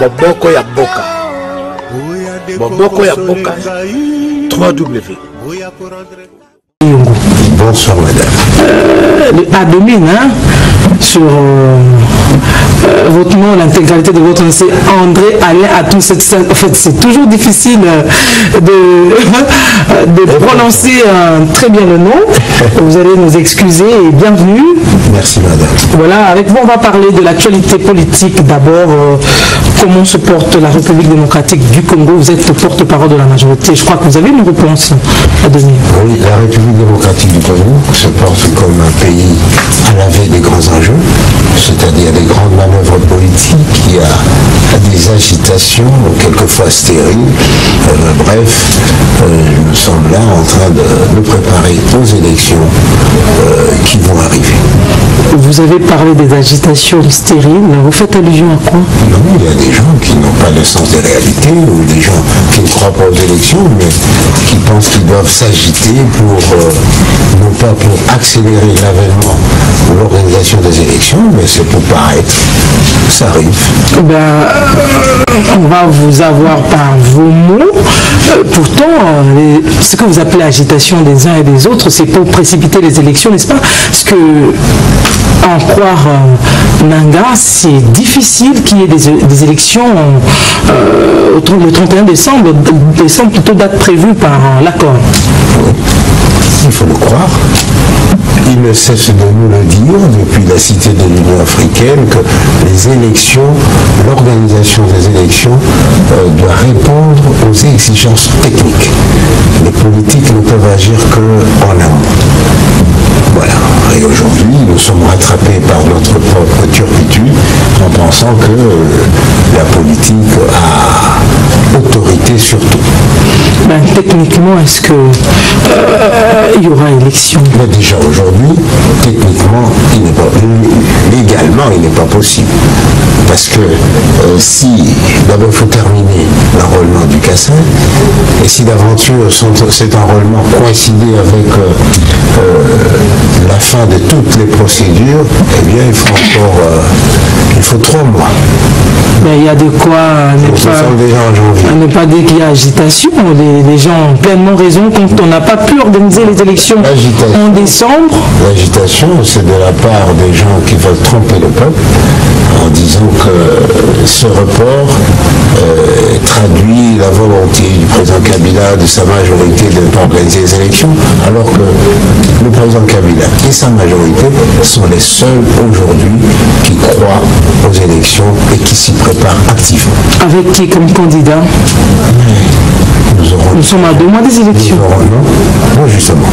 Boboko ya Boka. Boboko ya Boka. 3W. Bonsoir madame. À domine sur votre nom, l'intégralité de votre nom, c'est André Alain Atou. En fait, c'est toujours difficile de prononcer très bien le nom. Vous allez nous excuser et bienvenue. Merci madame. Voilà, avec vous on va parler de l'actualité politique. D'abord, comment se porte la République démocratique du Congo? Vous êtes porte-parole de la majorité. Je crois que vous avez une réponse à donner. Oui, la République démocratique du Congo se porte comme un pays à la veille des grands enjeux, c'est-à-dire des grandes manœuvres politiques, il y a des agitations, quelquefois stériles. Bref, nous sommes là en train de nous préparer aux élections qui vont arriver. Vous avez parlé des agitations stériles, vous faites allusion à quoi? Non, il y a des gens qui n'ont pas le sens des réalités, ou des gens qui ne croient pas aux élections, mais qui pensent qu'ils doivent s'agiter pour, non pas pour accélérer l'avènement ou l'organisation des élections, mais c'est pour paraître. Ça arrive. On va vous avoir par vos mots. Pourtant, ce que vous appelez agitation des uns et des autres, c'est pour précipiter les élections, n'est-ce pas? Parce que, en croire Nanga, c'est difficile qu'il y ait des élections le 31 décembre, plutôt date prévue par l'accord. Oui. Il faut le croire. Il ne cesse de nous le dire depuis la Cité de l'Union africaine que les élections, l'organisation des élections doit répondre aux exigences techniques. Les politiques ne peuvent agir qu'en amont. Voilà. Et aujourd'hui, nous sommes rattrapés par notre propre turpitude en pensant que la politique a autorité sur tout. Techniquement, est-ce que il y aura élection? Mais déjà aujourd'hui, techniquement, légalement, il n'est pas possible. Parce que si, d'abord, il faut terminer l'enrôlement du Kassin, et si d'aventure cet enrôlement coïncidait avec la fin de toutes les procédures, eh bien, il faut 3 mois. Mais il y a de quoi ne pas dire qu'il y a agitation. Les gens ont pleinement raison quand on n'a pas pu organiser les élections en décembre. L'agitation, c'est de la part des gens qui veulent tromper le peuple en disant que ce report traduit la volonté du président Kabila, de sa majorité, de ne pas organiser les élections, alors que le président Kabila et sa majorité sont les seuls aujourd'hui qui croient aux élections et qui s'y préparent activement. Avec qui comme candidat? Nous sommes à 2 mois des élections. Non, justement.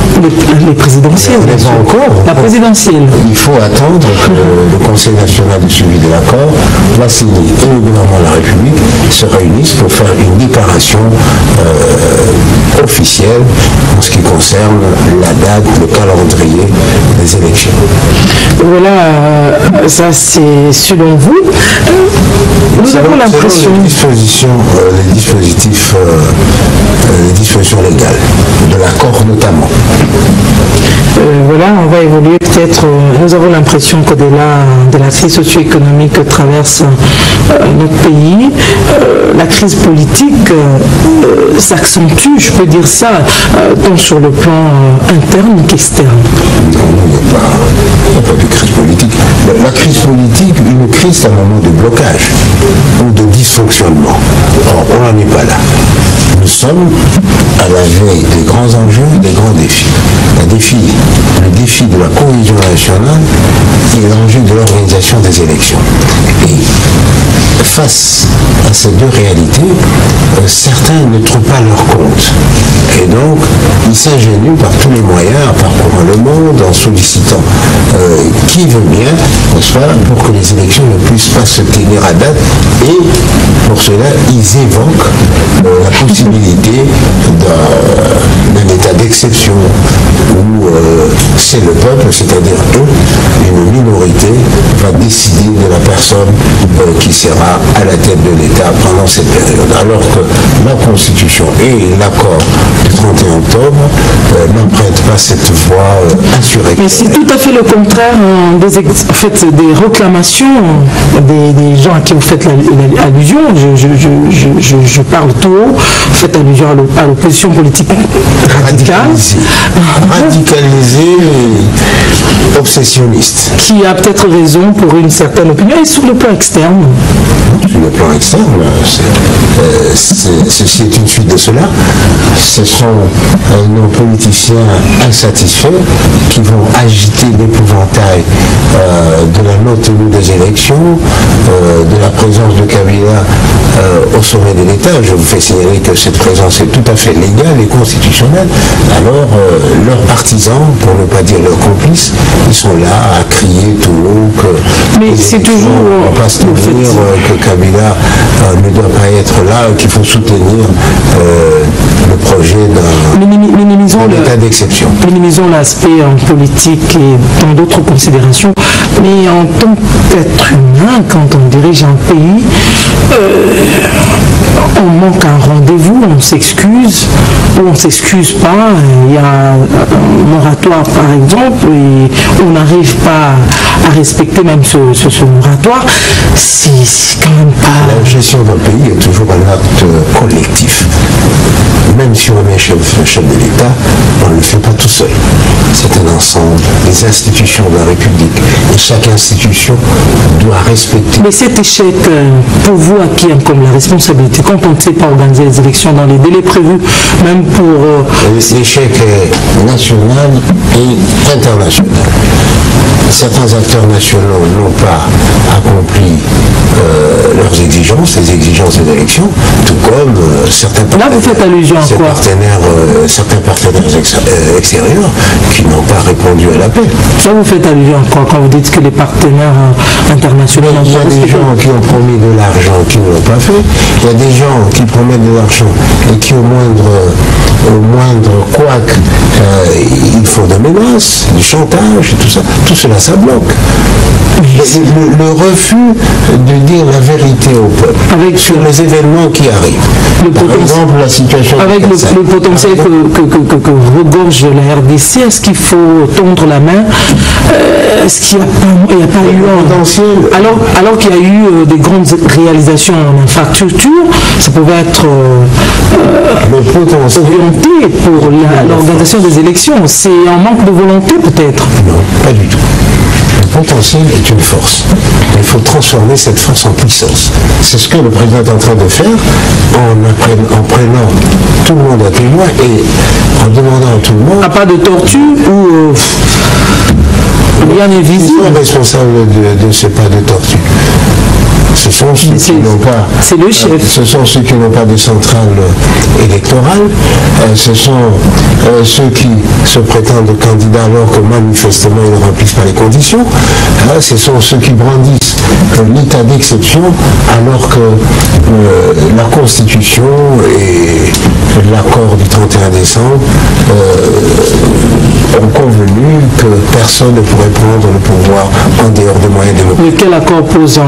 Les présidentielles. Mais encore. La présidentielle. Il faut attendre que le Conseil national de suivi de l'accord, la CENI et le gouvernement de la République se réunissent pour faire une déclaration officielle en ce qui concerne la date, le calendrier des élections. Voilà, ça c'est selon vous. Nous avons l'impression. Les dispositions légales, de l'accord notamment. Voilà, on va évoluer peut-être. Nous avons l'impression qu'au-delà de la crise socio-économique que traverse notre pays, la crise politique s'accentue, je peux dire ça, tant sur le plan interne qu'externe. Non, il n'y a pas de crise politique. La crise politique, une crise, c'est un moment de blocage ou de dysfonctionnement. Or, on n'en est pas là. Nous sommes à la veille des grands enjeux et des grands défis. Le défi de la cohésion nationale et l'enjeu de l'organisation des élections. Et face à ces deux réalités, certains ne trouvent pas leur compte. Et donc, ils s'ingénuent par tous les moyens, en parcourant le monde, en sollicitant qui veut bien, n'est-ce pas, pour que les élections ne puissent pas se tenir à date. Et pour cela, ils évoquent la possibilité d'un état d'exception où c'est le peuple, c'est-à-dire eux, une minorité, va décider de la personne qui sera sera à la tête de l'État pendant cette période. Alors que la Constitution et l'accord du 31 octobre n'empruntent pas cette voie insurrectionnelle. Mais c'est tout à fait le contraire des réclamations des gens à qui vous faites allusion. Je parle tout haut, vous faites allusion à l'opposition politique radicale. Radicalisée et obsessionniste. Qui a peut-être raison pour une certaine opinion et sur le plan externe. Sur le plan externe, ceci est une suite de cela. Ce sont nos politiciens insatisfaits qui vont agiter l'épouvantail de la non-tenue des élections, de la présence de Kabila au sommet de l'État. Je vous fais signaler que cette présence est tout à fait légale et constitutionnelle. Alors, leurs partisans, pour ne pas dire leurs complices, ils sont là à crier tout haut que... Mais c'est toujours... On ne va pas se dire que Kabila ne doit pas être là, qu'il faut soutenir le projet d'un état d'exception. Minimisons l'aspect en politique et dans d'autres considérations, mais en tant qu'être humain, quand on dirige un pays, on manque un rendez-vous, on s'excuse ou on ne s'excuse pas. Il y a un moratoire par exemple et on n'arrive pas à respecter même ce moratoire. C'est quand même pas... La gestion d'un pays est toujours un acte collectif. Même si on est chef de l'État, on ne le fait pas tout seul. C'est un ensemble des institutions de la République. Et chaque institution doit respecter. Mais cet échec, pour vous, à qui incombe la responsabilité quand on ne sait pas organiser les élections dans les délais prévus, même pour... L'échec est national et international. Certains acteurs nationaux n'ont pas accompli leurs exigences, les exigences des élections, tout comme certains partenaires, là, vous faites allusion à quoi ? Certains partenaires extérieurs qui n'ont pas répondu à l'appel. Ça, vous faites allusion à quoi quand vous dites que les partenaires internationaux n'ont pas respecté ? Il y a des gens qui ont promis de l'argent qui ne l'ont pas fait. Il y a des gens qui promettent de l'argent et qui au moindre couac, il faut des menaces, du chantage et tout ça. Tout cela, ça bloque. Le refus de dire la vérité au peuple sur les événements qui arrivent. Par exemple, la situation avec le potentiel que regorge la RDC, est-ce qu'il faut tondre la main? Est-ce qu'il n'y a pas eu potentiel? Alors qu'il y a eu des grandes réalisations en infrastructure, ça pouvait être orienté pour l'organisation des élections. C'est un manque de volonté peut-être? Non, pas du tout. Le potentiel est une force. Il faut transformer cette force en puissance. C'est ce que le président est en train de faire en prenant tout le monde à témoin et en demandant à tout le monde... Pas de tortue ou... rien n'est visible. Ils sont responsables de ce pas de tortue. Ce sont ceux qui n'ont pas... C'est le chef. Ce sont ceux qui n'ont pas de centrale électorale. Ce sont ceux qui se prétendent candidats alors que manifestement ils ne remplissent pas les conditions. Ce sont ceux qui brandissent l'état d'exception alors que la Constitution et l'accord du 31 décembre ont convenu que personne ne pourrait prendre le pouvoir en dehors des moyens démocratiques. Lequel accord pose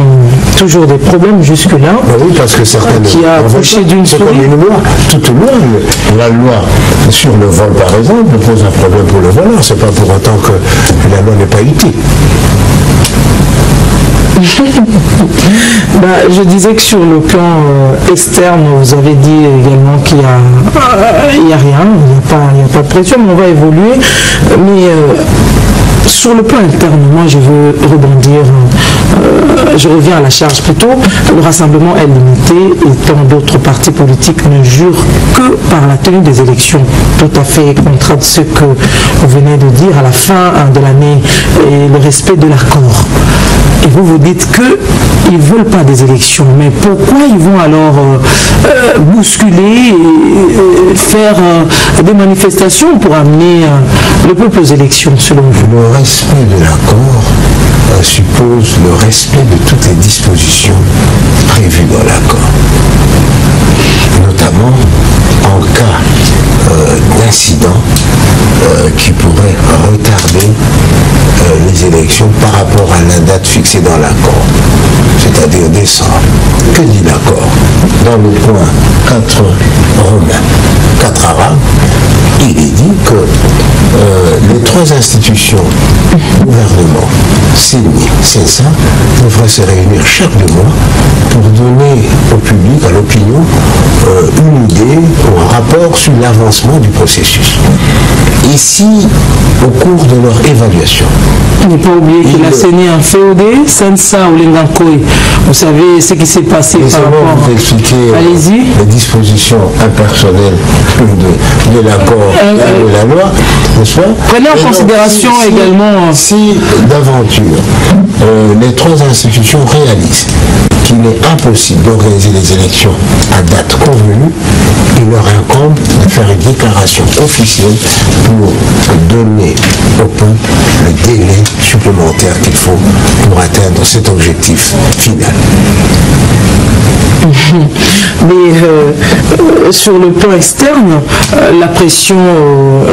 toujours des problèmes jusque-là. Oui, parce que certains... Qui a accouché d'une souris. C'est comme une loi. Toute loi, la loi sur le vol par exemple, pose un problème pour le voleur. C'est pas pour autant que la loi n'est pas utile. Je disais que sur le plan externe, vous avez dit également qu'il n'y a rien, il n'y a pas de pression, mais on va évoluer. Mais sur le plan interne, moi je veux rebondir, je reviens à la charge plutôt. Le rassemblement est limité et tant d'autres partis politiques ne jurent que par la tenue des élections, tout à fait contraire de ce que vous venez de dire à la fin de l'année et le respect de l'accord. Et vous dites qu'ils ne veulent pas des élections. Mais pourquoi ils vont alors bousculer et faire des manifestations pour amener le peuple aux élections, selon vous? Le respect de l'accord suppose le respect de toutes les dispositions prévues dans l'accord. Notamment en cas d'incident qui pourrait retarder les élections par rapport à la date fixée dans l'accord, c'est-à-dire décembre. Que dit l'accord? Dans le point 4 romains, 4 arabes, il est dit que les 3 institutions, gouvernement, CENI, CENSA, devraient se réunir chaque 2 mois pour donner au public, à l'opinion, une idée ou un rapport sur l'avancement du processus. Et si, au cours de leur évaluation, il n'est pas oublié que la CENI a un FEOD, CENSA ou l'Engankoy, vous savez ce qui s'est passé par rapport... vous expliquer les dispositions impersonnelles de l'accord et de la loi, n'est-ce pas? Prenez en considération également... Si d'aventure les 3 institutions réalisent qu'il est impossible d'organiser les élections à date convenue, il leur incombe de faire une déclaration officielle pour donner au peuple le délai supplémentaire qu'il faut pour atteindre cet objectif final. Mais sur le plan externe, la pression,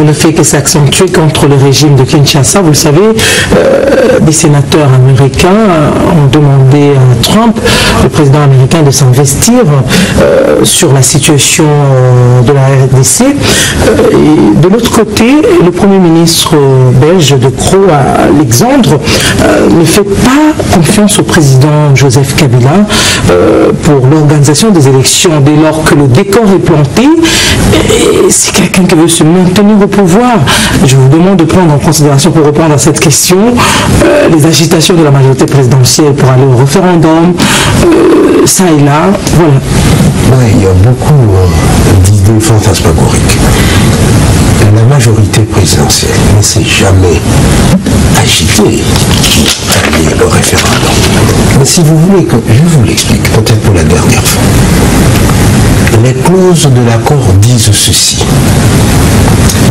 le fait que s'accentue contre le régime de Kinshasa, vous le savez, des sénateurs américains ont demandé à Trump, le président américain, de s'investir sur la situation de la RDC. Et de l'autre côté, le Premier ministre belge de Croo, Alexandre, ne fait pas confiance au président Joseph Kabila pour l'organisation des élections dès lors que le décor est planté. Et c'est quelqu'un qui veut se maintenir au pouvoir. Je vous demande de prendre en considération, pour répondre à cette question, les agitations de la majorité présidentielle pour aller au référendum, ça et là, voilà. Ouais, il y a beaucoup d'idées fantasmagoriques. La majorité présidentielle ne s'est jamais agitée pour aller au référendum. Mais si vous voulez que je vous l'explique, peut-être pour la dernière fois, les clauses de l'accord disent ceci.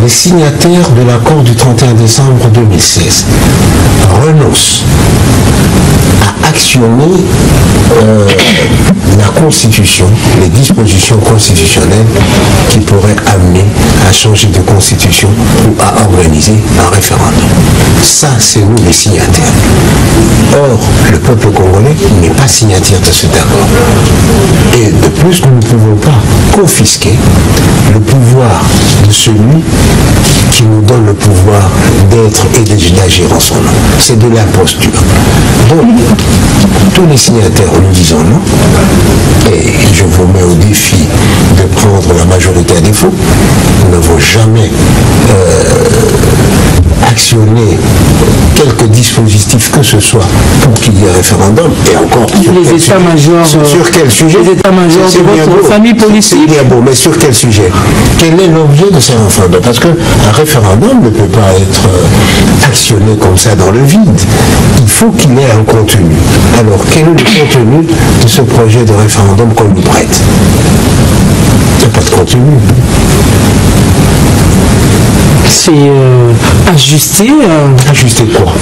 Les signataires de l'accord du 31 décembre 2016 renoncent à actionner la Constitution, les dispositions constitutionnelles qui pourraient amener à changer de Constitution ou à organiser un référendum. Ça, c'est nous les signataires. Or, le peuple congolais n'est pas signataire de cet accord. Et de plus, nous ne pouvons pas confisquer le pouvoir de celui qui nous donne le pouvoir d'être et d'agir en son nom. C'est de l'imposture. Donc, tous les signataires nous disons non, et je vous mets au défi de prendre la majorité à défaut. Nous n'avons jamais actionné quelque dispositif que ce soit pour qu'il y ait un référendum, et encore les états-majors sur quel sujet? Les états-majors de votre famille politique. C'est bien beau, mais sur quel sujet? Quel est l'objet de ce référendum? Parce qu'un référendum ne peut pas être actionné comme ça dans le vide. Il faut qu'il ait un contenu. Alors, quel est le contenu de ce projet de référendum qu'on nous prête? Il n'y a pas de contenu. C'est ajuster. Ajuster quoi?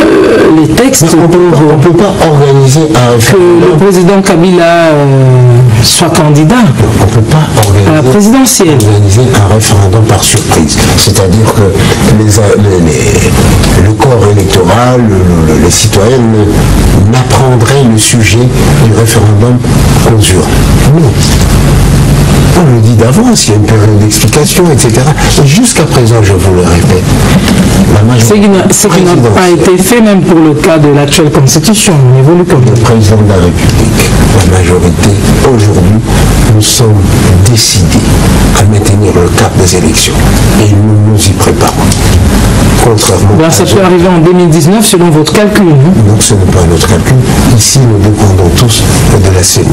Les textes. On ne peut pas organiser un référendum. Que le président Kabila soit candidat. On ne peut pas organiser, à la présidentielle. Organiser un référendum par surprise. C'est-à-dire que le corps électoral, les citoyens n'apprendraient le sujet du référendum aux urnes. Non. On le dit d'avance, il y a une période d'explication, etc. Et jusqu'à présent, je vous le répète, ce qui n'a pas été fait même pour le cas de l'actuelle constitution. On évolue comme le président de la République, la majorité, aujourd'hui, nous sommes décidés à maintenir le cap des élections. Et nous nous y préparons. Contrairement ça peut arriver en 2019 selon votre calcul. Non, ce n'est pas notre calcul. Ici, nous dépendons tous de la CENI.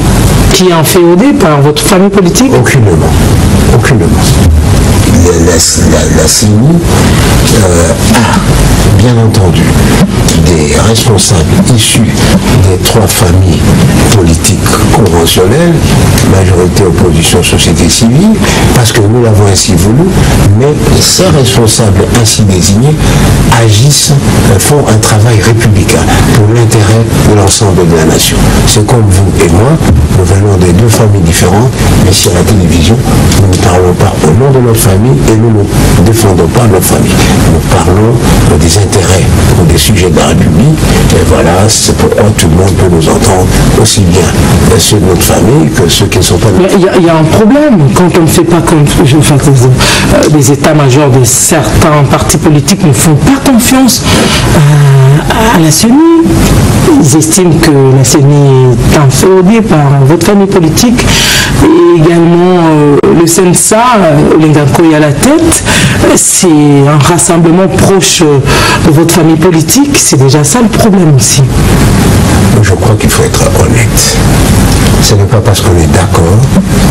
Qui est en FEOD par votre famille politique? Aucunement. Aucunement. La CENI a, bien entendu, des responsables issus des 3 familles politiques conventionnelles, majorité, opposition, société civile, parce que nous l'avons ainsi voulu, mais ces responsables ainsi désignés agissent, font un travail républicain pour l'intérêt de l'ensemble de la nation. C'est comme vous et moi, nous venons des 2 familles différentes, mais sur la télévision, nous ne parlons pas au nom de notre famille et nous ne défendons pas notre famille. Nous parlons des intérêts ou des sujets de la République, et voilà, c'est pourquoi tout le monde peut nous entendre, aussi bien ceux de notre famille que ceux qui ne sont pas de notre famille. Il y a un problème quand on ne fait pas comme les états-majors de certains partis politiques ne font pas confiance à la CENI. Ils estiment que la CENI est inféodée par votre famille politique et également le CENSA, Olengankoy à la tête. C'est un rassemblement proche de votre famille politique. C'est déjà ça le problème aussi. Je crois qu'il faut être honnête. Ce n'est pas parce qu'on est d'accord,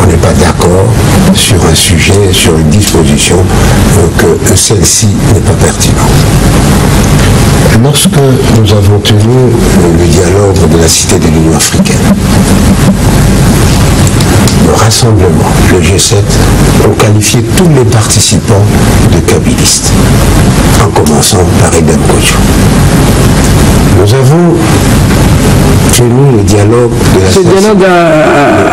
on n'est pas d'accord sur un sujet, sur une disposition, que celle-ci n'est pas pertinente. Lorsque nous avons tenu le dialogue de la Cité de l'Union africaine, le rassemblement, le G7, ont qualifié tous les participants de kabylistes, en commençant par Edem Kodjo. Nous avons tenu le dialogue de la sincérité.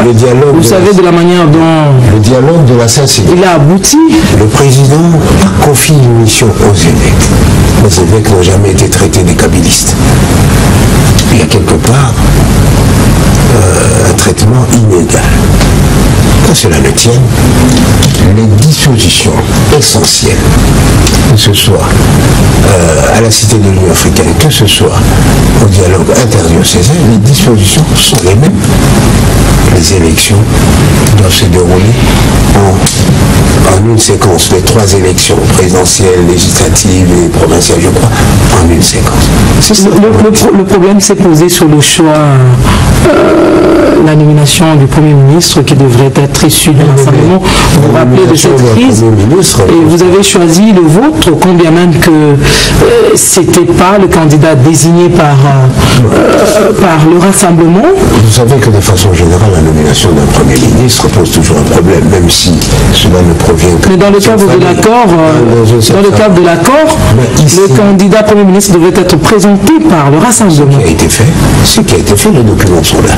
Le dialogue, vous savez, de la manière dont le dialogue de la sincérité. Il a abouti. Le président a confié une mission aux évêques. Les évêques n'ont jamais été traités des kabylistes. Il y a quelque part un traitement inégal. Que cela ne tienne, les dispositions essentielles, que ce soit à la Cité de l'Union africaine, que ce soit au dialogue interdiocésain, les dispositions sont les mêmes. Les élections doivent se dérouler en une séquence. Les 3 élections présidentielles, législatives et provinciales, je crois, en une séquence. Le problème s'est posé sur le choix, la nomination du Premier ministre qui devrait être issu de l'Assemblée. Vous vous rappelez de cette crise et vous avez choisi le vôtre, combien même que c'était pas le candidat désigné par le Rassemblement. Vous savez que de façon générale, la nomination d'un Premier ministre pose toujours un problème, même si cela ne provient que... Mais dans le cadre de l'accord, le candidat Premier ministre devait être présenté par le Rassemblement. Ce qui a été fait, les documents sont là.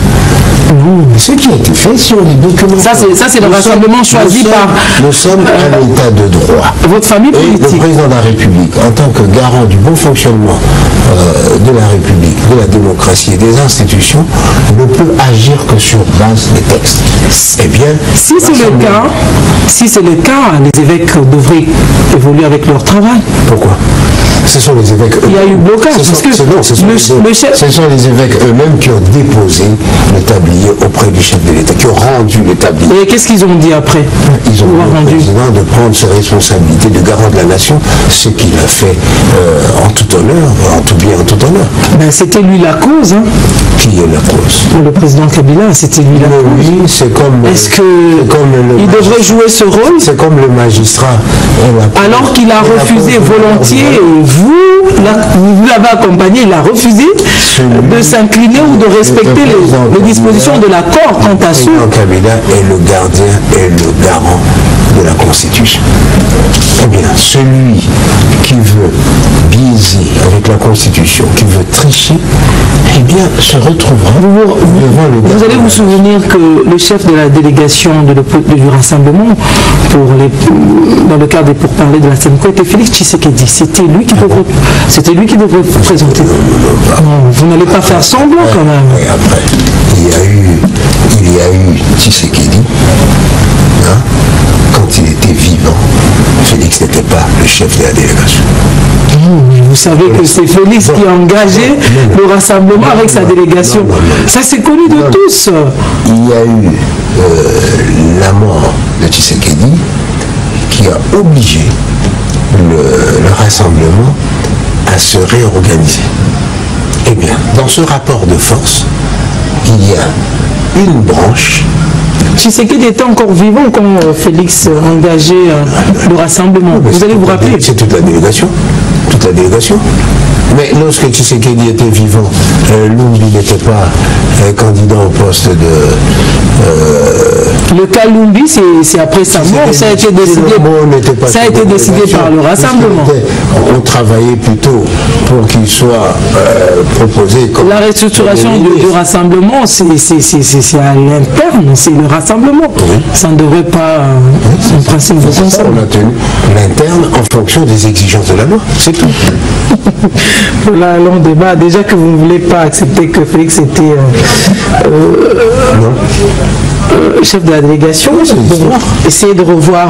Ce qui a été fait sur les documents. Ça, c'est le Rassemblement choisi par... Nous sommes à l'état de droit. Votre famille politique. Et le président de la République, en tant que garant du bon fonctionnement de la République, de la démocratie et des institutions, ne peut agir que sur base des textes. Eh bien, si c'est le cas, les évêques devraient évoluer avec leur travail. Pourquoi? Ce sont les évêques eux-mêmes. Il y a eu blocage. Ce sont les évêques eux-mêmes qui ont déposé le tablier auprès du chef de l'État, qui ont rendu le tablier. Et qu'est-ce qu'ils ont dit après? Ils ont dit au président de prendre ses responsabilités de garant de la nation, ce qu'il a fait en tout honneur, en tout bien, en tout honneur. Ben, c'était lui la cause. Hein. Qui est la cause? Le président Kabila, c'était lui la cause. Oui, c'est comme... Est-ce qu'il devrait jouer ce rôle? C'est comme le magistrat. Alors qu'il a refusé volontiers, vous l'avez accompagné, il a refusé de s'incliner ou de respecter les dispositions de l'accord quant à ce. Le président Kabila est le gardien et le garant de la Constitution. Eh bien, celui qui veut biaiser avec la Constitution, qui veut tricher, eh bien, se retrouvera devant le gardien. Vous allez vous souvenir que le chef de la délégation du Rassemblement, dans le cadre des pourparlers de la CEMCO, était Félix Tshisekedi. C'était lui qui devrait vous présenter. Vous n'allez pas faire semblant quand même. Et après, il y a eu Tshisekedi. Hein, quand il était vivant, Félix n'était pas le chef de la délégation. Vous savez que c'est Félix qui a engagé le Rassemblement avec sa délégation. Ça, c'est connu de tous. Il y a eu la mort de Tshisekedi qui a obligé le Rassemblement à se réorganiser. Eh bien, dans ce rapport de force, il y a une branche. Tshisekedi était encore vivant quand Félix a engagé le Rassemblement. Vous allez vous rappeler. C'est toute la délégation. Toute la délégation. Mais lorsque Tshisekedi était vivant, Lumbi n'était pas candidat au poste de... Le cas Lumbi, c'est après sa mort, ça a été décidé par le Rassemblement. On travaillait plutôt pour qu'il soit proposé comme... La restructuration du Rassemblement, c'est à l'interne, c'est le Rassemblement. Oui. Ça ne devrait pas... en principe, on a tenu l'interne en fonction des exigences de la loi, c'est tout. Voilà, long débat. Déjà que vous ne voulez pas accepter que Félix était chef de la délégation, essayez de revoir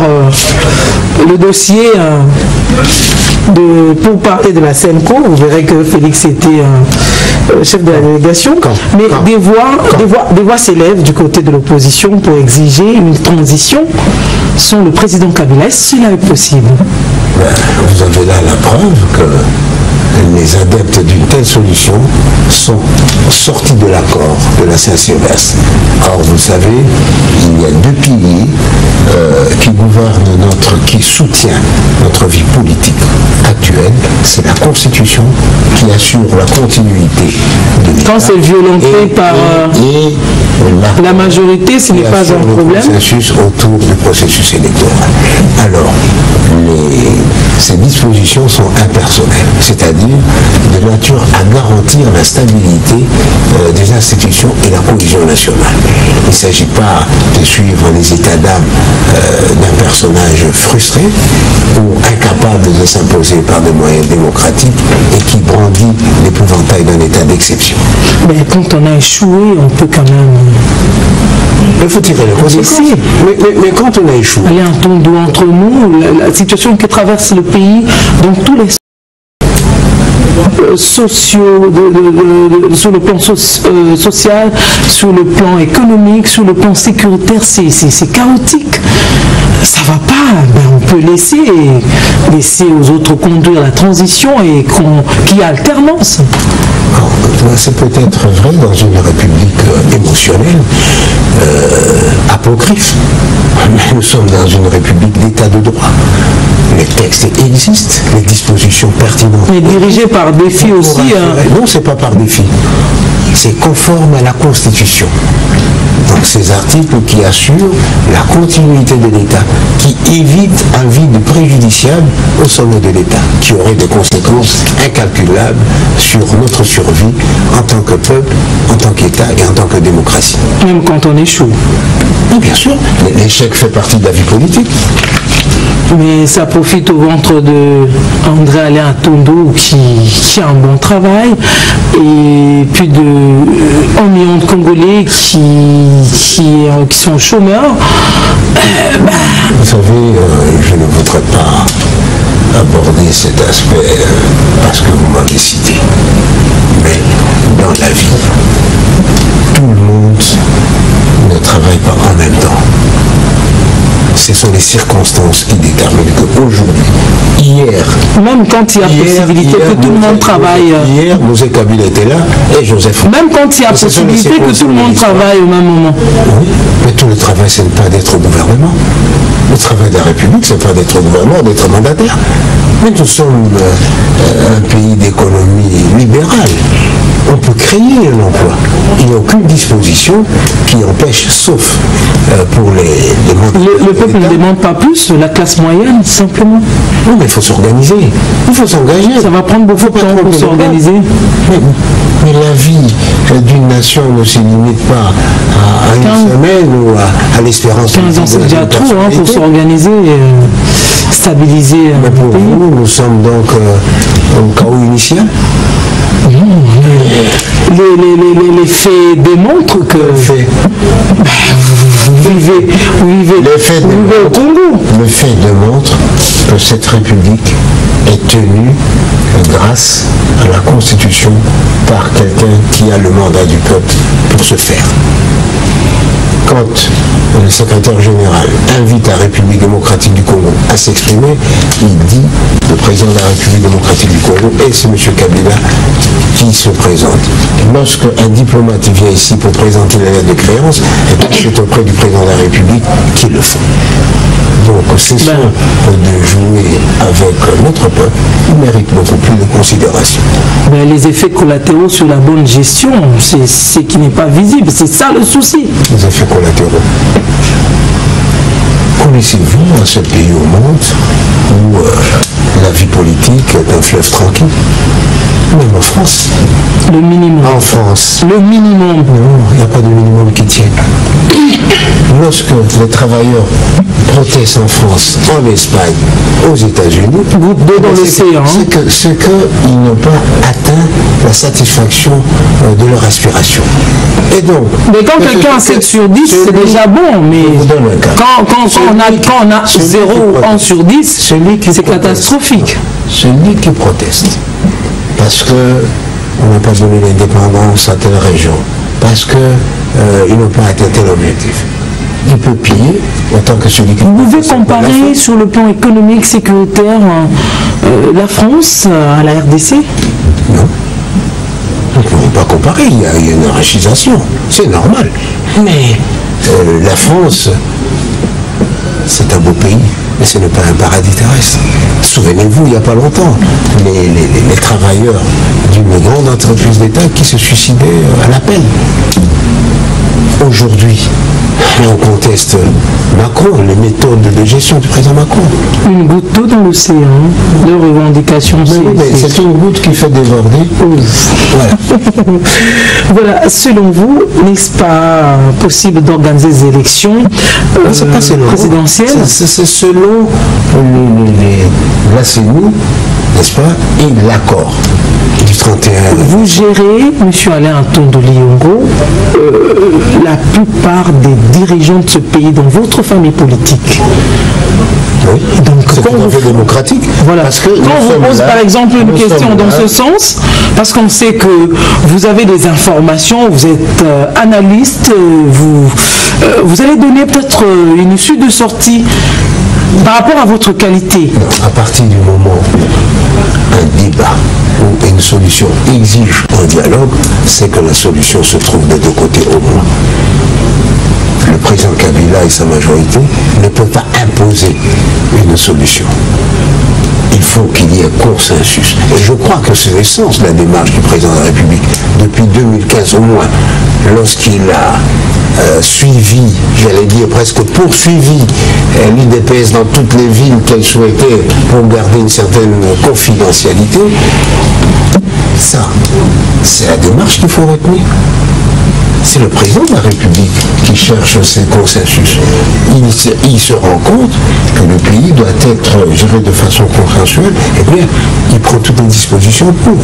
le dossier pour parler de la SENCO. Vous verrez que Félix était chef de la délégation. Mais des voix s'élèvent du côté de l'opposition pour exiger une transition sans le président Kabila. Est-ce cela est possible? Vous avez là la preuve que les adeptes d'une telle solution sont sortis de l'accord de la Saint-Sylvestre. Or, vous savez, il y a deux piliers qui soutient notre vie politique actuelle. C'est la Constitution qui assure la continuité de l'État. Quand c'est violenté par la majorité, ce n'est pas un problème. Le consensus autour du processus électoral. Alors, ces dispositions sont impersonnelles, c'est-à-dire de nature à garantir la stabilité des institutions et la cohésion nationale. Il ne s'agit pas de suivre les états d'âme d'un personnage frustré ou incapable de s'imposer par des moyens démocratiques et qui brandit l'épouvantail d'un état d'exception. Mais quand on a échoué, on peut quand même... Il faut tirer les conséquences. Mais quand on a échoué... Il y a un ton doux entre nous, la situation qui traverse le pays, donc tous les sociaux, sur le plan social, sur le plan économique, sur le plan sécuritaire, c'est chaotique. Ça va pas, on peut laisser aux autres conduire la transition et qu'il y a alternance. C'est peut-être vrai dans une république émotionnelle, apocryphe, mais nous sommes dans une république d'état de droit. Les textes existent, les dispositions pertinentes. Mais dirigé par défi aussi. Non, c'est pas par défi. C'est conforme à la Constitution. Donc ces articles qui assurent la continuité de l'État, qui évitent un vide préjudiciable au sommet de l'État, qui aurait des conséquences incalculables sur notre survie en tant que peuple, en tant qu'État et en tant que démocratie. Même quand on échoue. Et bien sûr, l'échec fait partie de la vie politique. Mais ça profite au ventre de André Alain Tondo qui a un bon travail et puis de 1 million de Congolais qui sont chômeurs. Vous savez, je ne voudrais pas aborder cet aspect parce que vous m'avez cité. Mais dans la vie, tout le monde ne travaille pas en même temps. Ce sont les circonstances qui déterminent qu'aujourd'hui, hier... Même quand il y a possibilité que tout le monde travaille... Hier, Mosé Kabila était là et Joseph... Même quand il y a possibilité que tout le monde travaille au même moment. Oui, mais tout le travail, ce n'est pas d'être au gouvernement. Le travail de la République, ce n'est pas d'être au gouvernement, d'être mandataire. Mais nous sommes un pays d'économie libérale. On peut créer un emploi. Il n'y a aucune disposition qui empêche, sauf pour les mandataires. Le peuple ne demande pas plus, la classe moyenne, simplement. Non, mais il faut s'organiser. Il faut s'engager. Ça va prendre beaucoup de temps pour s'organiser. Mais la vie d'une nation ne se limite pas à une semaine ou à l'espérance. 15 ans, c'est déjà trop pour s'organiser et stabiliser. Mais pour vous, nous sommes donc au chaos initial. Les faits démontrent que vous vivez au Congo. Le fait démontre que cette République est tenue grâce à la Constitution par quelqu'un qui a le mandat du peuple pour ce faire. Quand le secrétaire général invite la République démocratique du Congo à s'exprimer, il dit le président de la République démocratique du Congo et c'est M. Kabila qui se présente. Lorsque un diplomate vient ici pour présenter la lettre de créance, c'est auprès du président de la République qu'il le fait. Donc cessons de jouer avec notre peuple, il mérite beaucoup plus de considération. Mais les effets collatéraux sur la bonne gestion, c'est ce qui n'est pas visible, c'est ça le souci. Les effets collatéraux. Connaissez-vous un seul pays au monde où la vie politique est un fleuve tranquille? Même en France. Le minimum. En France. Le minimum. Non, il n'y a pas de minimum qui tienne. lorsque les travailleurs protestent en France, en Espagne, aux États-Unis, Goutte d'eau dans l'océan. c'est qu'ils n'ont pas atteint la satisfaction de leur aspiration. Et donc, mais quand quelqu'un a 7 sur 10, c'est déjà bon, mais quand on a 0 ou 1 sur 10, c'est catastrophique. Celui qui proteste, parce qu'on n'a pas donné l'indépendance à telle région, parce qu'ils n'ont pas atteint tel objectif, il peut piller autant que celui qui... Vous pouvez comparer sur le plan économique, sécuritaire, la France à la RDC? Non. Donc, on ne peut pas comparer, il y a une enrichisation, c'est normal. Mais la France, c'est un beau pays, mais ce n'est pas un paradis terrestre. Souvenez-vous, il n'y a pas longtemps, les travailleurs d'une grande entreprise d'État qui se suicidaient à l'appel. Aujourd'hui, on conteste Macron, les méthodes de gestion du président Macron. Une goutte d'eau dans l'océan, de revendications. C'est une goutte qui fait déborder. Voilà. Voilà, selon vous, n'est-ce pas possible d'organiser des élections présidentielles? C'est selon la CENI, n'est-ce pas, et l'accord du 31. Vous gérez, M. Alain Atondo Liongo, la plupart des dirigeants de ce pays dans votre famille politique. Oui, donc c'est tout à fait démocratique. Voilà. Parce que quand on vous pose par exemple une question dans ce sens, parce qu'on sait que vous avez des informations, vous êtes analyste, vous allez donner peut-être une issue de sortie par rapport à votre qualité. À partir du moment où un débat ou une solution exige un dialogue, c'est que la solution se trouve des deux côtés au moins. Le président Kabila et sa majorité ne peuvent pas imposer une solution. Il faut qu'il y ait consensus. Et je crois que c'est l'essence de la démarche du président de la République depuis 2015 au moins, lorsqu'il a suivi, j'allais dire presque poursuivi l'IDPS dans toutes les villes qu'elle souhaitait pour garder une certaine confidentialité. Ça, c'est la démarche qu'il faut retenir. C'est le président de la République qui cherche ces consensus. Il se rend compte que le pays doit être géré de façon consensuelle, et bien, il prend toutes les dispositions pour.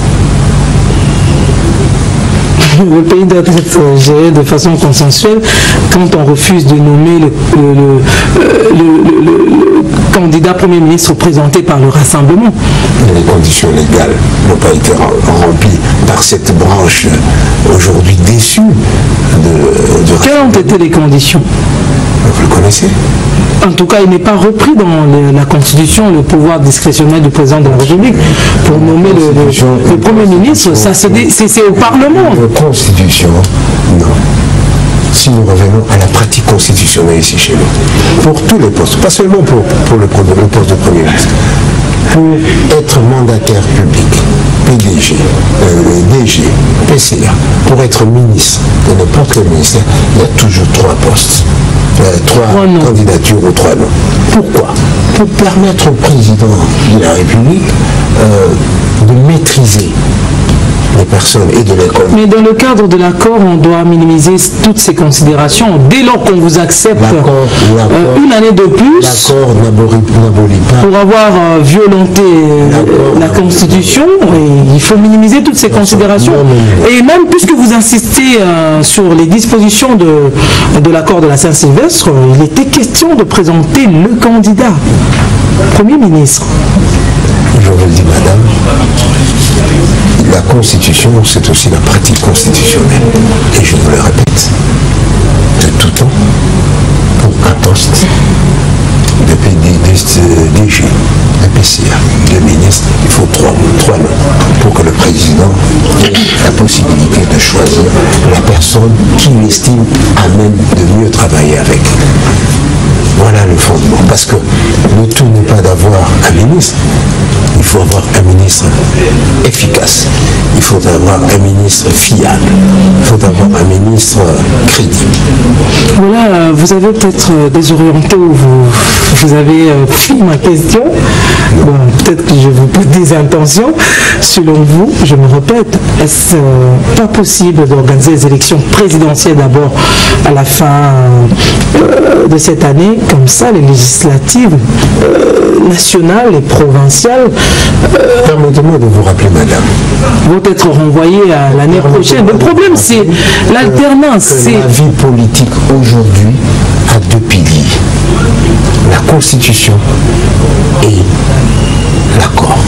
Le pays doit être géré de façon consensuelle quand on refuse de nommer le candidat Premier ministre présenté par le Rassemblement. Les conditions légales n'ont pas été remplies par cette branche aujourd'hui déçue de Quelles ont été les conditions? Vous le connaissez? En tout cas, il n'est pas repris dans la Constitution le pouvoir discrétionnaire du président de la République pour nommer le Premier ministre. Ça, c'est au Parlement. La Constitution, non. Si nous revenons à la pratique constitutionnelle ici chez nous, pour tous les postes, pas seulement pour le poste de Premier ministre, pour être mandataire public, PDG, DG, PCA, pour être ministre de n'importe quel ministère, il y a toujours 3 postes. 3 candidatures ou 3 noms. Pourquoi? Pour permettre au président de la République de maîtriser les personnes et de l'école. Mais dans le cadre de l'accord, on doit minimiser toutes ces considérations. Dès lors qu'on vous accepte une année de plus, l'accord n'abolit pas. Pour avoir violenté la Constitution, il faut minimiser toutes ces considérations. Et même puisque vous insistez sur les dispositions de l'accord de la Saint-Sylvestre, il était question de présenter le candidat Premier ministre. Je vous le dis, madame, la Constitution, c'est aussi la pratique constitutionnelle. Et je vous le répète, de tout temps, pour un poste de DG, de PCA, de ministre, il faut 3 noms pour que le président ait la possibilité de choisir la personne qu'il estime à même de mieux travailler avec. Voilà le fondement. Parce que le tout n'est pas d'avoir un ministre, il faut avoir un ministre efficace il faut avoir un ministre fiable, il faut avoir un ministre crédible. Voilà, vous avez peut-être désorienté ou vous avez pris ma question. Bon, peut-être que je vous pose des intentions. Selon vous, je me répète, est-ce pas possible d'organiser les élections présidentielles d'abord à la fin de cette année, comme ça les législatives nationales et provinciales Permettez-moi de vous rappeler, madame, vont être renvoyées à l'année prochaine. Le problème, c'est l'alternance. La vie politique aujourd'hui a deux piliers, la Constitution et l'accord.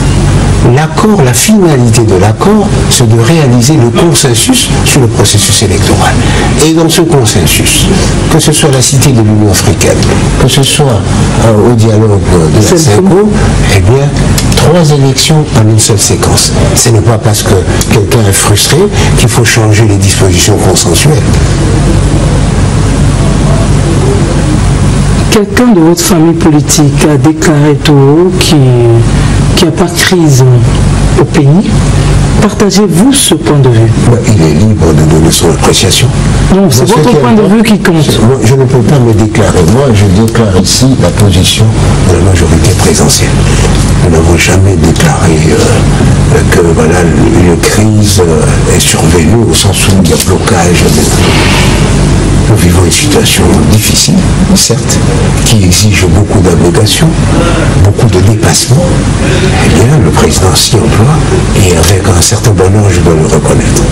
L'accord, la finalité de l'accord, c'est de réaliser le consensus sur le processus électoral. Et dans ce consensus, que ce soit la Cité de l'Union africaine, que ce soit au dialogue de la CECO, eh bien, 3 élections en une seule séquence. Ce n'est pas parce que quelqu'un est frustré qu'il faut changer les dispositions consensuelles. Quelqu'un de votre famille politique a déclaré tout haut qu'il n'y a pas de crise au pays. Partagez-vous ce point de vue? Il est libre de donner son appréciation. Non, c'est votre point de vue qui compte. Je ne peux pas me déclarer. Moi, je déclare ici la position de la majorité présidentielle. Nous n'avons jamais déclaré que voilà, une crise est survenue au sens où il y a blocage. Nous vivons une situation difficile, certes, qui exige beaucoup d'abnégation, beaucoup de dépassement. Eh bien, le président s'y emploie et avec un certain bonheur, je dois le reconnaître.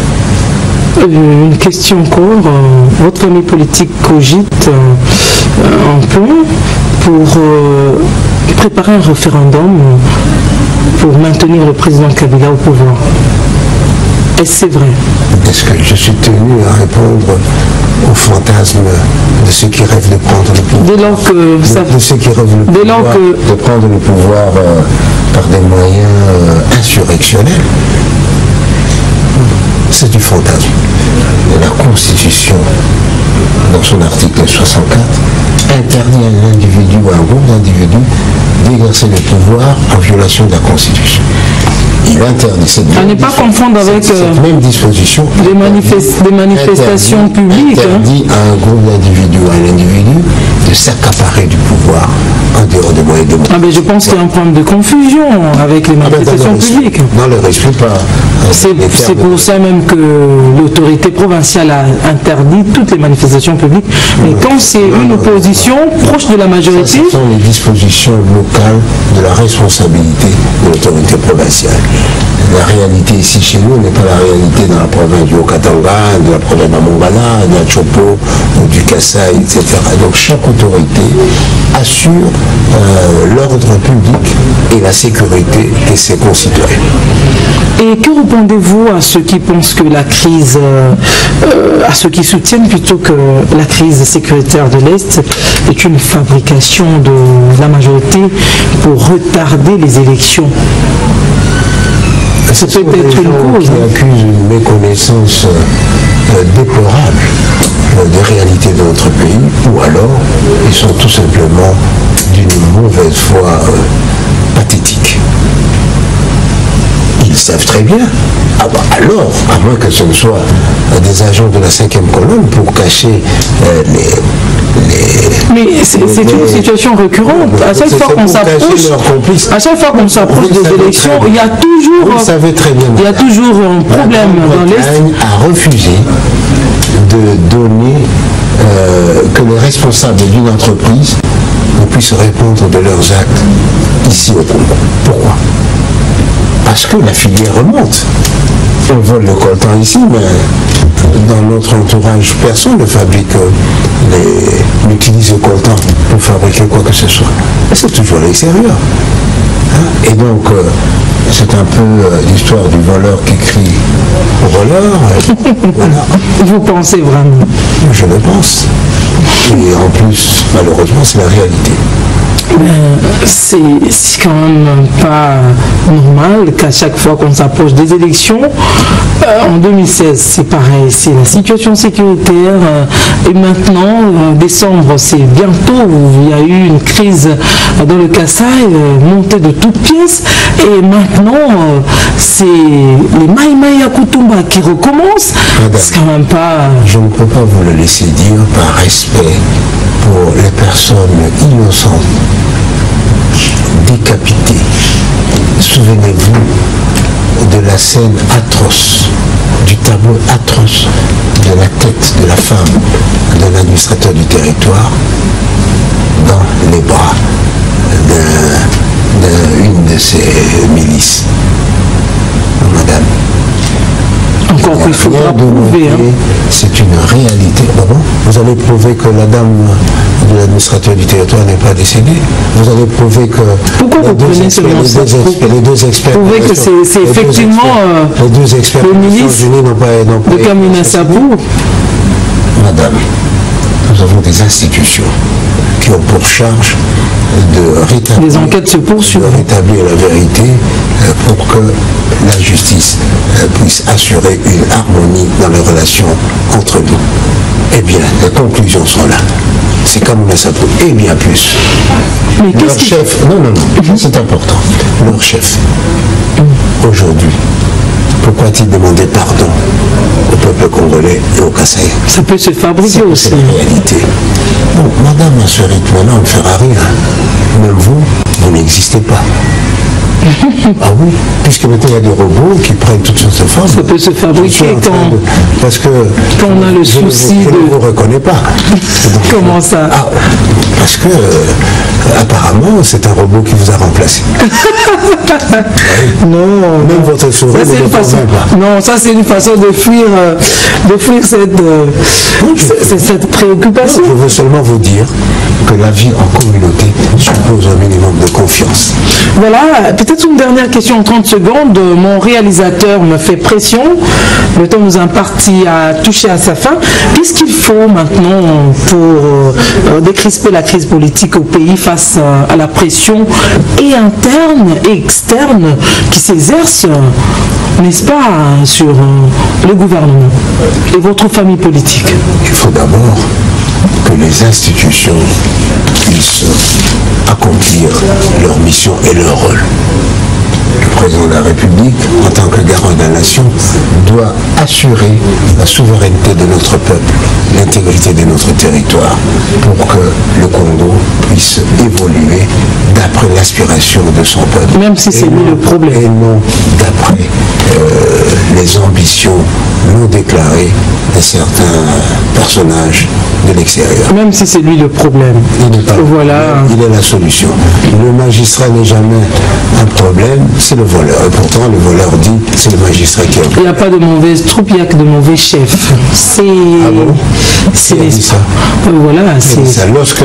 Une question encore. Votre famille politique cogite un plan pour préparer un référendum pour maintenir le président Kabila au pouvoir. Est-ce c'est vrai? Est-ce que je suis tenu à répondre au fantasme de ceux qui rêvent de prendre le pouvoir? Dès lors que de ceux qui rêvent de prendre le pouvoir par des moyens insurrectionnels. C'est du fantasme. La Constitution, dans son article 64, interdit à un individu ou à un groupe d'individus d'exercer le pouvoir en violation de la Constitution. Il interdit cette ne pas confondre avec cette même disposition des manifestations publiques. Interdit à un groupe d'individus ou à un individu de s'accaparer du pouvoir en dehors des moyens démocratiques. Mais je pense qu'il y a un problème de confusion avec les manifestations publiques. Dans le respect pas. C'est pour ça même que l'autorité provinciale a interdit toutes les manifestations publiques. Mais quand c'est une opposition proche de la majorité... Ce sont les dispositions locales de la responsabilité de l'autorité provinciale. La réalité ici chez nous n'est pas la réalité dans la province du Haut-Katanga, de la province de Mongala, de la Chopo, du Kasaï, etc. Donc chaque autorité assure l'ordre public et la sécurité de ses concitoyens. Et que répondez-vous à ceux qui pensent que la crise, à ceux qui soutiennent plutôt que la crise sécuritaire de l'Est est une fabrication de la majorité pour retarder les élections? C'est peut-être une cause. Qui accusent une méconnaissance déplorable des réalités de notre pays, ou alors ils sont tout simplement d'une mauvaise foi pathétique. Ils savent très bien. Alors, à moins que ce ne soit des agents de la 5e colonne pour cacher Mais c'est une situation récurrente. À chaque fois qu'on s'approche des élections, il y a toujours, vous savez très bien, il y a toujours un problème dans l'Est. A refusé de donner que les responsables d'une entreprise ne puissent répondre de leurs actes ici au Congo. Pourquoi? Parce que la filière remonte. On vole le coltan ici, mais dans notre entourage, personne ne fabrique, n'utilise le coltan pour fabriquer quoi que ce soit. C'est toujours l'extérieur. Et donc, c'est un peu l'histoire du voleur qui crie au voleur. Voilà. Vous pensez vraiment? Je le pense. Et en plus, malheureusement, c'est la réalité. C'est quand même pas normal qu'à chaque fois qu'on s'approche des élections, en 2016 c'est pareil, c'est la situation sécuritaire, et maintenant, en décembre, c'est bientôt, il y a eu une crise dans le Kasaï, montée de toutes pièces, et maintenant, c'est les Maïmaï à Koutoumba qui recommencent. C'est quand même pas... Je ne peux pas vous le laisser dire par respect pour les personnes innocentes décapitées. Souvenez-vous de la scène atroce, du tableau atroce de la tête de la femme de l'administrateur du territoire dans les bras d'une de ces milices. Madame. Encore qu'il faudra prouver. C'est une réalité. Bon, vous allez prouver que la dame de l'administrateur du territoire n'est pas décédée. Vous allez prouver que pourquoi vous prenez seulement ça? Les deux experts. Prouver que c'est effectivement les deux experts le ministre de Kamina Sabou. Madame, nous avons des institutions qui ont pour charge de rétablir, les enquêtes se poursuivent. De rétablir la vérité pour que la justice puisse assurer une harmonie dans les relations entre nous. Eh bien, les conclusions sont là. C'est comme ça peut, et bien plus. Mais leur chef, non, c'est important. Leur chef, aujourd'hui, pourquoi a-t-il demandé pardon au peuple congolais et au Kasaï? Ça peut se fabriquer aussi. C'est la réalité. Donc, madame, à ce rythme-là, on ne fera rien. Même vous n'existez pas. Ah oui, puisque maintenant il y a des robots qui prennent toutes sortes de formes. Ça peut se fabriquer parce que quand on a le souci je ne vous reconnais pas. Donc, comment ça? Parce que apparemment c'est un robot qui vous a remplacé. Non, même votre sourire ne le façon pas. Non, ça c'est une façon de fuir cette préoccupation. Non, je veux seulement vous dire que la vie en communauté suppose un minimum de confiance. Voilà, peut-être une dernière question en 30 secondes. Mon réalisateur me fait pression. Le temps nous imparti à toucher à sa fin. Qu'est-ce qu'il faut maintenant pour décrisper la crise politique au pays face à la pression et interne et externe qui s'exerce, n'est-ce pas, sur le gouvernement et votre famille politique? Il faut d'abord que les institutions puissent accomplir leur mission et leur rôle. Le président de la République, en tant que garant de la nation, doit assurer la souveraineté de notre peuple, l'intégrité de notre territoire, pour que le Congo puisse évoluer d'après l'aspiration de son peuple. Même si c'est lui le problème. Et non d'après les ambitions non déclarées de certains personnages de l'extérieur. Même si c'est lui le problème. Voilà. Il est la solution. Le magistrat n'est jamais un problème, c'est le voleur. Et pourtant, le voleur dit c'est le magistrat qui est. Il n'y a pas de mauvaise troupe, il n'y a que de mauvais chefs. C'est. Ah bon? C'est ça. Voilà. C'est ça. Lorsque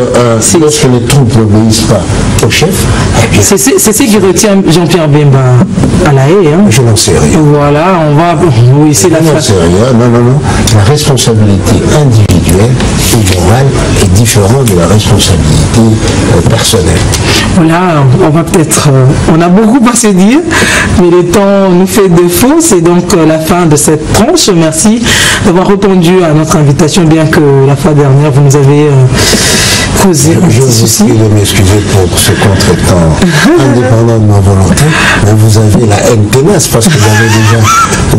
les troupes n'obéissent pas au chef, eh bien. C'est ce qui retient Jean-Pierre Bemba à la haie. Hein. Je n'en sais rien. Voilà, on va. Oui, c'est la fin. Je n'en sais rien. Non. La responsabilité individuelle et morale est différente de la responsabilité personnelle. Voilà, on va peut-être. On a beaucoup à se dire, mais le temps nous fait défaut. C'est donc la fin de cette tranche. Merci d'avoir répondu à notre invitation, bien que la fois dernière, vous nous avez causé un petit souci. Je vous prie de m'excuser pour ce contretemps indépendant de ma volonté, mais vous avez la haine tenace parce que j'avais déjà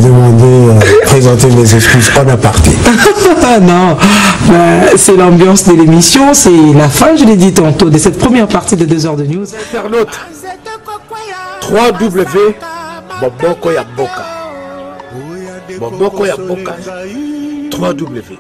demandé présenter mes excuses en aparté. Non, c'est l'ambiance de l'émission, c'est la fin, je l'ai dit tantôt, de cette première partie de 2 heures de news. Internaute, 3W Boboko ya Boka. Boboko ya Boka, 3W.